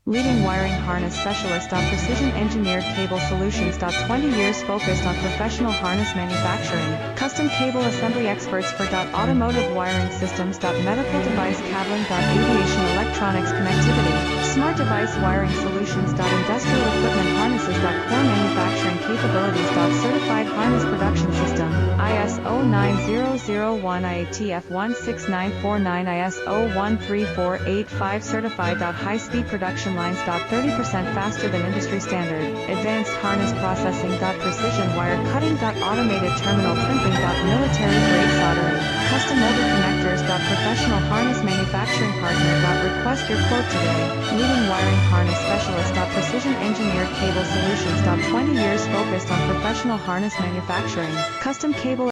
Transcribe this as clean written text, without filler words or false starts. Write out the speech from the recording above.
Leading wiring harness specialist. Precision engineered cable solutions. 20 years focused on professional harness manufacturing. Custom cable assembly experts for automotive wiring systems. Medical device cabling. Aviation electronics connectivity. Smart device wiring solutions. Industrial equipment harnesses. Core manufacturing capabilities. Certified harness production system. ISO 9001 IATF 16949 ISO 13485 certified. High-speed production lines. 30% faster than industry standard. Advanced harness processing. Precision wire cutting. Automated terminal crimping. Military grade soldering. Custom molded connectors. Professional harness manufacturing partner. Request your quote today. Leading wiring harness specialist. Precision engineered cable solutions. 20 years focused on professional harness manufacturing. Custom cable